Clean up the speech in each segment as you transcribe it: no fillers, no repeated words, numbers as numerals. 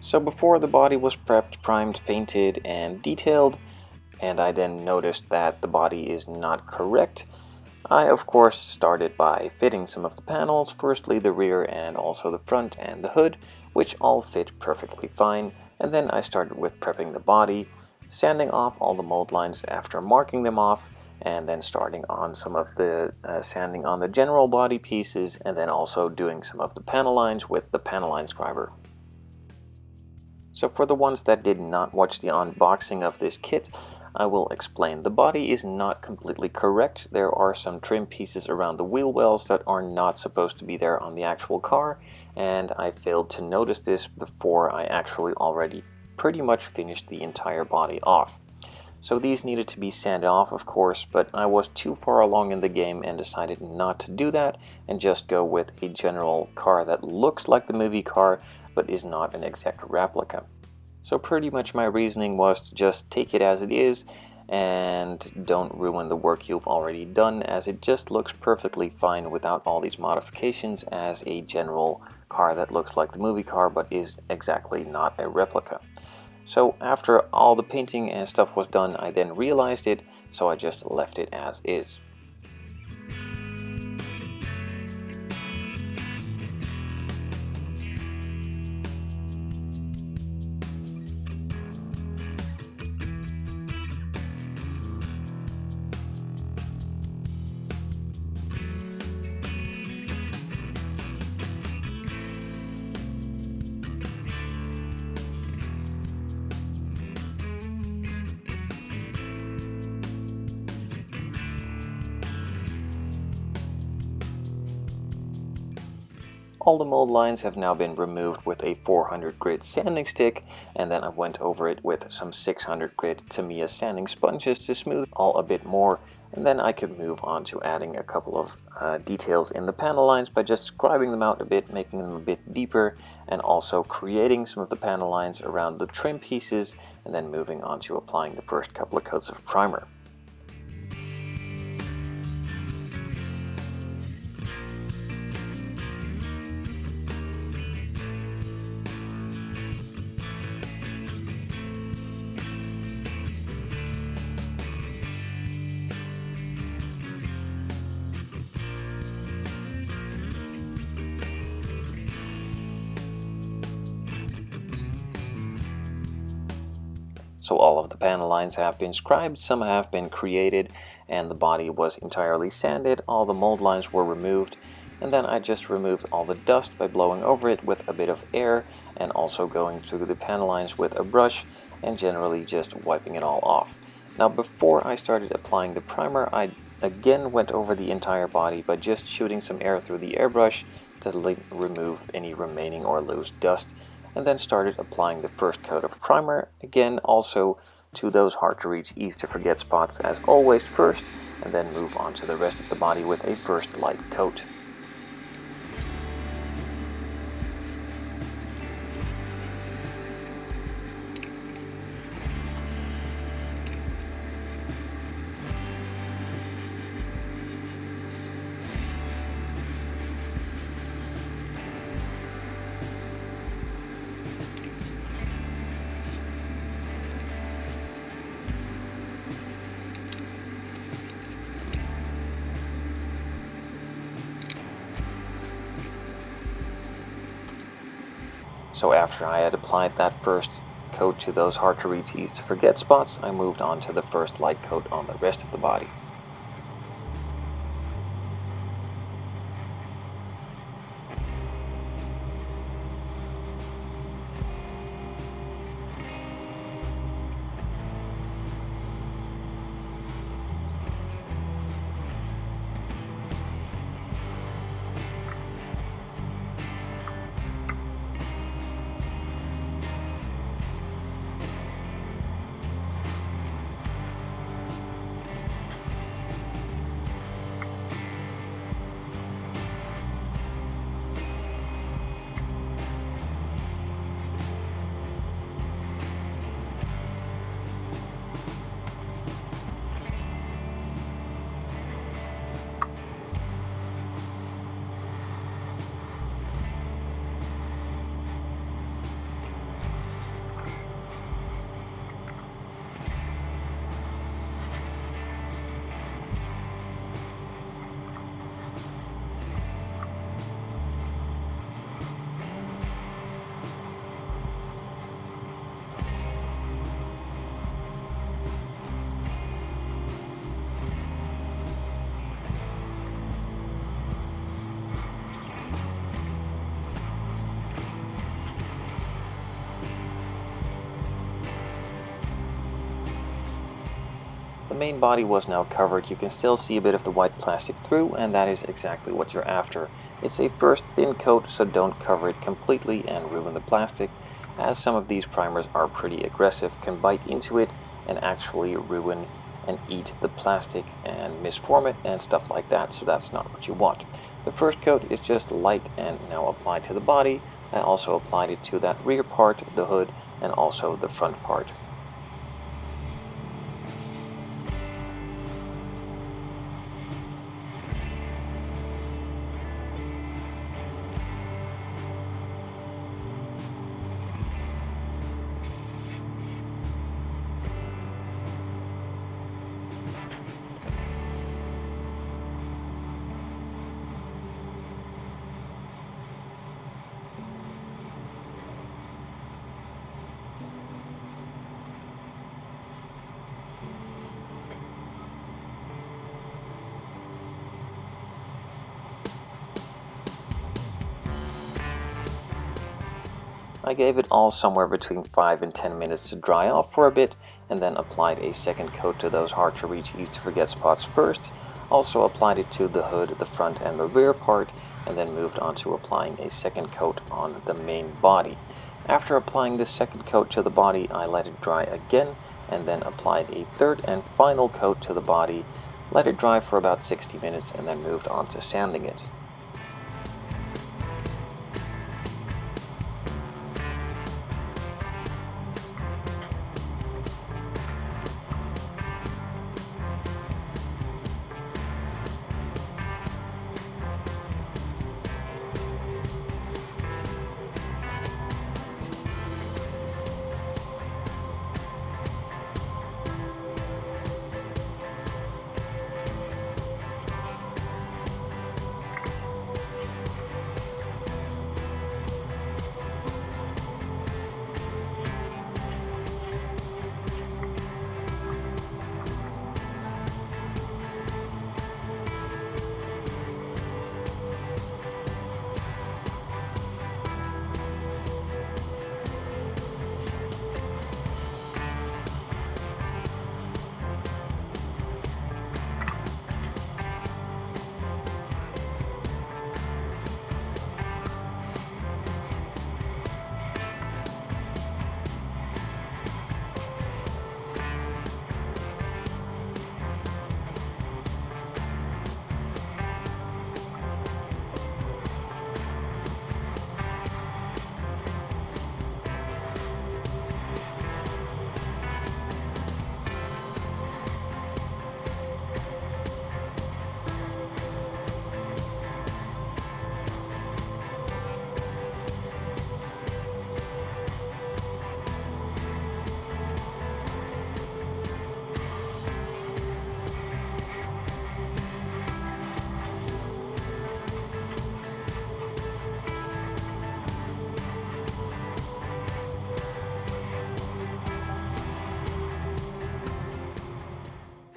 So before the body was prepped, primed, painted, and detailed, and I then noticed that the body is not correct, I of course started by fitting some of the panels, firstly the rear and also the front and the hood, which all fit perfectly fine, and then I started with prepping the body, sanding off all the mold lines after marking them off, and then starting on some of the sanding on the general body pieces, and then also doing some of the panel lines with the panel line scriber. So for the ones that did not watch the unboxing of this kit, I will explain. The body is not completely correct. There are some trim pieces around the wheel wells that are not supposed to be there on the actual car, and I failed to notice this before I actually already pretty much finished the entire body off. So these needed to be sanded off, of course, but I was too far along in the game and decided not to do that and just go with a general car that looks like the movie car but is not an exact replica. So pretty much my reasoning was to just take it as it is and don't ruin the work you've already done, as it just looks perfectly fine without all these modifications as a general car that looks like the movie car but is exactly not a replica. So after all the painting and stuff was done, I then realized it, so I just left it as is. All the mold lines have now been removed with a 400 grit sanding stick, and then I went over it with some 600 grit Tamiya sanding sponges to smooth all a bit more, and then I could move on to adding a couple of details in the panel lines by just scribing them out a bit, making them a bit deeper, and also creating some of the panel lines around the trim pieces, and then moving on to applying the first couple of coats of primer. So all of the panel lines have been scribed, some have been created, and the body was entirely sanded. All the mold lines were removed, and then I just removed all the dust by blowing over it with a bit of air and also going through the panel lines with a brush and generally just wiping it all off. Now before I started applying the primer, I again went over the entire body by just shooting some air through the airbrush to remove any remaining or loose dust, and then started applying the first coat of primer, again also to those hard to reach, easy to forget spots as always first, and then move on to the rest of the body with a first light coat. So after I had applied that first coat to those hard to reach, easy to forget spots, I moved on to the first light coat on the rest of the body. The main body was now covered. You can still see a bit of the white plastic through, and that is exactly what you're after. It's a first thin coat, so don't cover it completely and ruin the plastic, as some of these primers are pretty aggressive, can bite into it and actually ruin and eat the plastic and misform it and stuff like that, so that's not what you want. The first coat is just light and now applied to the body. I also applied it to that rear part, the hood, and also the front part. I gave it all somewhere between 5 and 10 minutes to dry off for a bit, and then applied a second coat to those hard to reach, easy to forget spots first. Also applied it to the hood, the front and the rear part, and then moved on to applying a second coat on the main body. After applying this second coat to the body, I let it dry again, and then applied a third and final coat to the body, let it dry for about 60 minutes, and then moved on to sanding it.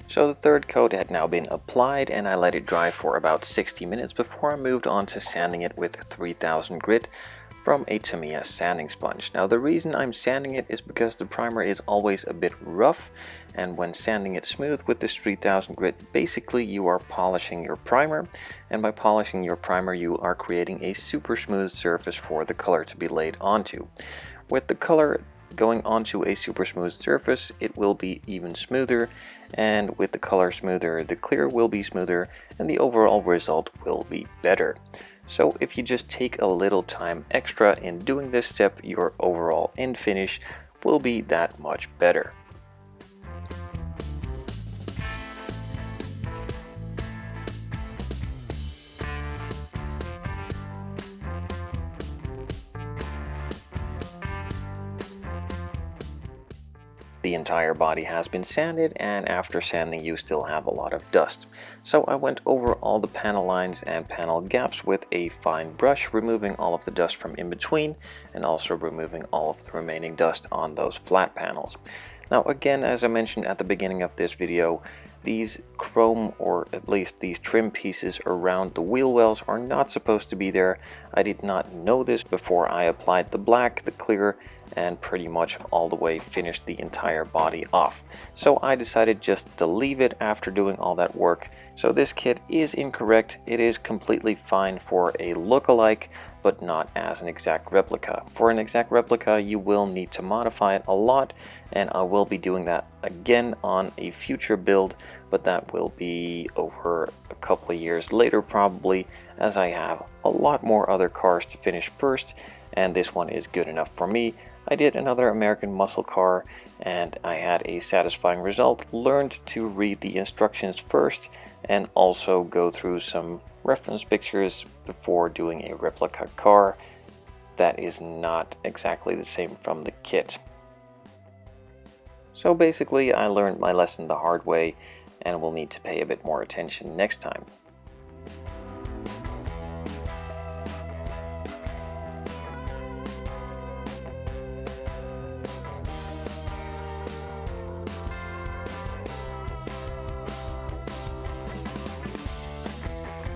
So the third coat had now been applied, and I let it dry for about 60 minutes before I moved on to sanding it with 3000 grit from a Tamiya sanding sponge. Now the reason I'm sanding it is because the primer is always a bit rough, and when sanding it smooth with this 3000 grit, basically you are polishing your primer, and by polishing your primer you are creating a super smooth surface for the color to be laid onto. With the color going onto a super smooth surface, it will be even smoother, and with the color smoother, the clear will be smoother, and the overall result will be better. So if you just take a little time extra in doing this step, your overall end finish will be that much better. The entire body has been sanded, and after sanding you still have a lot of dust. So I went over all the panel lines and panel gaps with a fine brush, removing all of the dust from in between and also removing all of the remaining dust on those flat panels. Now again, as I mentioned at the beginning of this video, these chrome, or at least these trim pieces around the wheel wells, are not supposed to be there. I did not know this before I applied the black, the clear, and pretty much all the way finished the entire body off. So I decided just to leave it after doing all that work. So this kit is incorrect. It is completely fine for a look-alike, but not as an exact replica. For an exact replica, you will need to modify it a lot, and I will be doing that again on a future build, but that will be over a couple of years later probably, as I have a lot more other cars to finish first, and this one is good enough for me. I did another American muscle car and I had a satisfying result. Learned to read the instructions first and also go through some reference pictures before doing a replica car that is not exactly the same from the kit. So basically I learned my lesson the hard way and will need to pay a bit more attention next time.